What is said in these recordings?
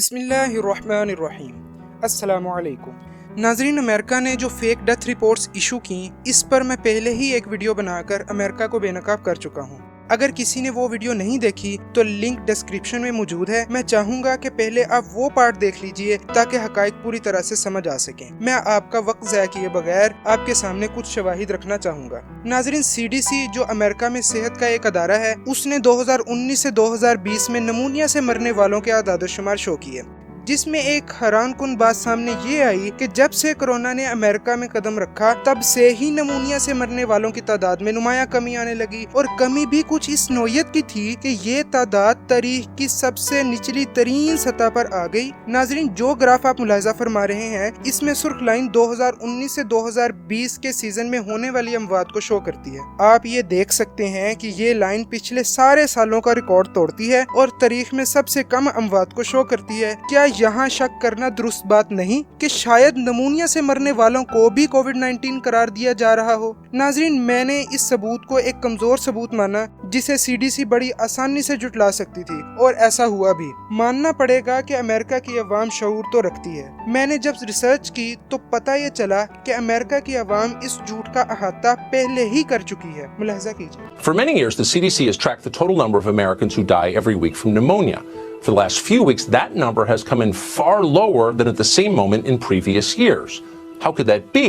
بسم اللہ الرحمن الرحیم۔ السلام علیکم ناظرین، امریکہ نے جو فیک ڈیتھ رپورٹس ایشو کی، اس پر میں پہلے ہی ایک ویڈیو بنا کر امریکہ کو بے نقاب کر چکا ہوں۔ اگر کسی نے وہ ویڈیو نہیں دیکھی تو لنک ڈسکرپشن میں موجود ہے۔ میں چاہوں گا کہ پہلے آپ وہ پارٹ دیکھ لیجئے تاکہ حقائق پوری طرح سے سمجھ آ سکیں۔ میں آپ کا وقت ضائع کیے بغیر آپ کے سامنے کچھ شواہد رکھنا چاہوں گا۔ ناظرین، CDC جو امریکہ میں صحت کا ایک ادارہ ہے، اس نے 2019 سے 2020 میں نمونیا سے مرنے والوں کے اعداد و شمار شو کیے، جس میں ایک حیران کن بات سامنے یہ آئی کہ جب سے کرونا نے امریکہ میں قدم رکھا تب سے ہی نمونیا سے مرنے والوں کی تعداد میں نمایاں کمی آنے لگی، اور کمی بھی کچھ اس نوعیت کی تھی کہ یہ تعداد تاریخ کی سب سے نچلی ترین سطح پر آ گئی۔ ناظرین، جو گراف آپ ملاحظہ فرما رہے ہیں، اس میں سرخ لائن 2019 سے 2020 کے سیزن میں ہونے والی اموات کو شو کرتی ہے۔ آپ یہ دیکھ سکتے ہیں کہ یہ لائن پچھلے سارے سالوں کا ریکارڈ توڑتی ہے اور تاریخ میں سب سے کم اموات کو شو کرتی ہے۔ کیا یہاں شک کرنا درست بات نہیں کہ شاید نمونیا سے مرنے والوں کو بھی کووڈ-19 قرار دیا جا رہا ہو؟ ناظرین، میں نے اس ثبوت کو ایک کمزور ثبوت مانا جسے CDC بڑی آسانی سے جھٹلا سکتی تھی، اور ایسا ہوا بھی۔ ماننا پڑے گا کہ امریکہ کی عوام شعور تو رکھتی ہے۔ میں نے جب ریسرچ کی تو پتہ یہ چلا کہ امریکہ کی عوام اس جھوٹ کا احاطہ پہلے ہی کر چکی ہے۔ ملاحظہ کیجیے۔ For many years, the CDC has tracked the total number of Americans who die every week from pneumonia. For the last few weeks, that number has come in far lower than at the same moment in previous years. How could that be?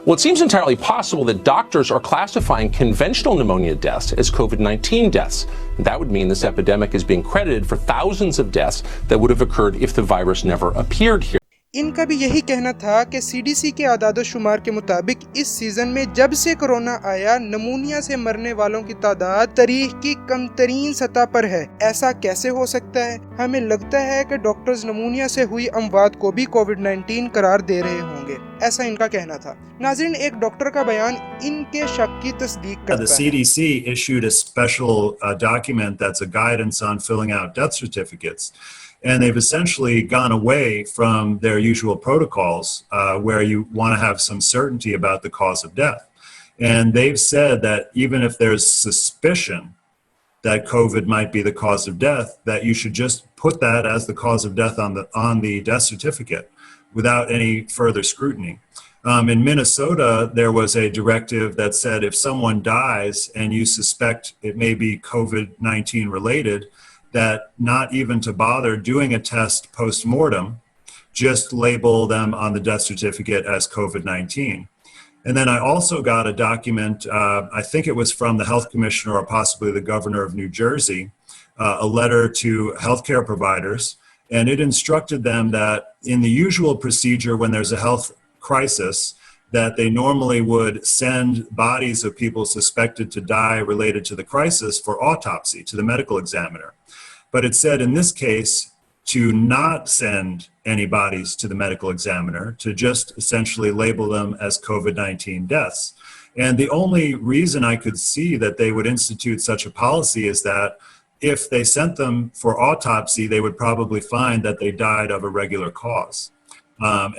Well, it seems entirely possible that doctors are classifying conventional pneumonia deaths as COVID-19 deaths. And that would mean this epidemic is being credited for thousands of deaths that would have occurred if the virus never appeared here. ان کا بھی یہی کہنا تھا کہ CDC کے اعداد و شمار کے مطابق اس سیزن میں جب سے کرونا آیا، نمونیا سے مرنے والوں کی تعداد تاریخ کی کم ترین سطح پر ہے۔ ایسا کیسے ہو سکتا ہے؟ ہمیں لگتا ہے کہ ڈاکٹرز نمونیا سے ہوئی اموات کو بھی کووڈ-19 قرار دے رہے ہوں گے، ایسا ان کا کہنا تھا۔ ناظرین، ایک ڈاکٹر کا بیان ان کے شک کی تصدیق کرتا ہے۔ The CDC issued a special document that's a guidance on filling out death certificates. And they've essentially gone away from their usual protocols where you want to have some certainty about the cause of death. And they've said that even if there's suspicion that COVID might be the cause of death, that you should just put that as the cause of death on the death certificate without any further scrutiny. In Minnesota, there was a directive that said if someone dies and you suspect it may be COVID-19 related, that not even to bother doing a test post-mortem, just label them on the death certificate as COVID-19. And then I also got a document, I think it was from the health commissioner or possibly the governor of New Jersey, a letter to healthcare providers, and it instructed them that in the usual procedure when there's a health crisis, that they normally would send bodies of people suspected to die related to the crisis for autopsy to the medical examiner. But it said in this case to not send any bodies to the medical examiner, to just essentially label them as COVID-19 deaths. And the only reason I could see that they would institute such a policy is that if they sent them for autopsy, they would probably find that they died of a regular cause.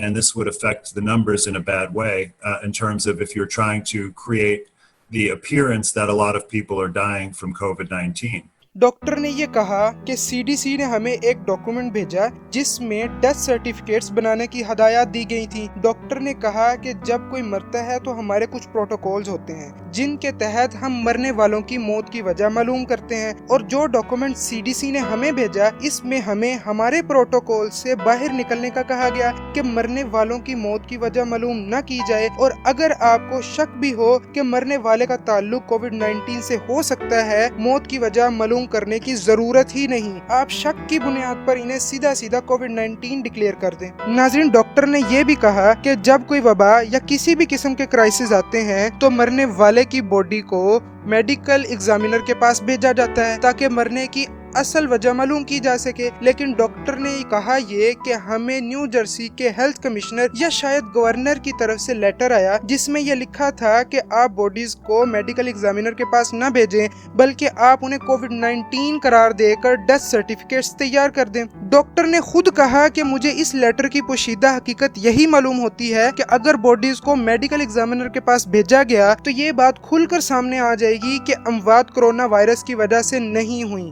And this would affect the numbers in a bad way in terms of if you're trying to create the appearance that a lot of people are dying from COVID-19. Doctor نے یہ کہا کہ CDC نے ہمیں ایک document بھیجا جس میں ڈیتھ سرٹیفکیٹس بنانے کی ہدایات دی گئی تھیں۔ ڈاکٹر نے کہا کہ جب کوئی مرتا ہے تو ہمارے کچھ پروٹوکولز ہوتے ہیں جن کے تحت ہم مرنے والوں کی موت کی وجہ معلوم کرتے ہیں، اور جو ڈاکومنٹ CDC نے ہمیں بھیجا اس میں ہمیں ہمارے پروٹوکول سے باہر نکلنے کا کہا گیا کہ مرنے والوں کی موت کی وجہ معلوم نہ کی جائے، اور اگر آپ کو شک بھی ہو کہ مرنے والے کا تعلق کووڈ-19 سے ہو سکتا ہے، موت کی وجہ معلوم کرنے کی ضرورت ہی نہیں، آپ شک کی بنیاد پر انہیں سیدھا سیدھا کووڈ-19 ڈکلیئر کر دیں۔ ناظرین، ڈاکٹر نے یہ بھی کہا کہ جب کوئی وبا یا کسی بھی قسم کے کرائسس آتے ہیں تو مرنے والے کی باڈی کو میڈیکل ایگزامینر کے پاس بھیجا جاتا ہے تاکہ مرنے کی اصل وجہ معلوم کی جا سکے، لیکن ڈاکٹر نے کہا یہ کہ ہمیں نیو جرسی کے ہیلتھ کمشنر یا شاید گورنر کی طرف سے لیٹر آیا جس میں یہ لکھا تھا کہ آپ باڈیز کو میڈیکل ایگزامینر کے پاس نہ بھیجیں بلکہ آپ انہیں کووڈ-19 قرار دے کر ڈیتھ سرٹیفکیٹس تیار کر دیں۔ ڈاکٹر نے خود کہا کہ مجھے اس لیٹر کی پوشیدہ حقیقت یہی معلوم ہوتی ہے کہ اگر باڈیز کو میڈیکل ایگزامینر کے پاس بھیجا گیا تو یہ بات کھل کر سامنے آ جائے گی کہ اموات کرونا وائرس کی وجہ سے نہیں ہوئی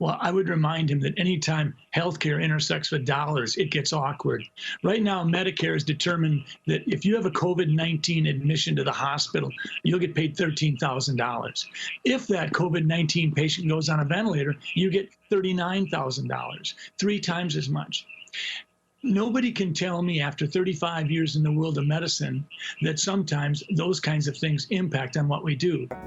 Well, I would remind him that anytime healthcare intersects with dollars, it gets awkward. Right now, Medicare has determined that if you have a COVID-19 admission to the hospital, you'll get paid $13,000. If that COVID-19 patient goes on a ventilator, you get $39,000, 3 times as much. Nobody can tell me after 35 years in the world of medicine that sometimes those kinds of things impact on what we do.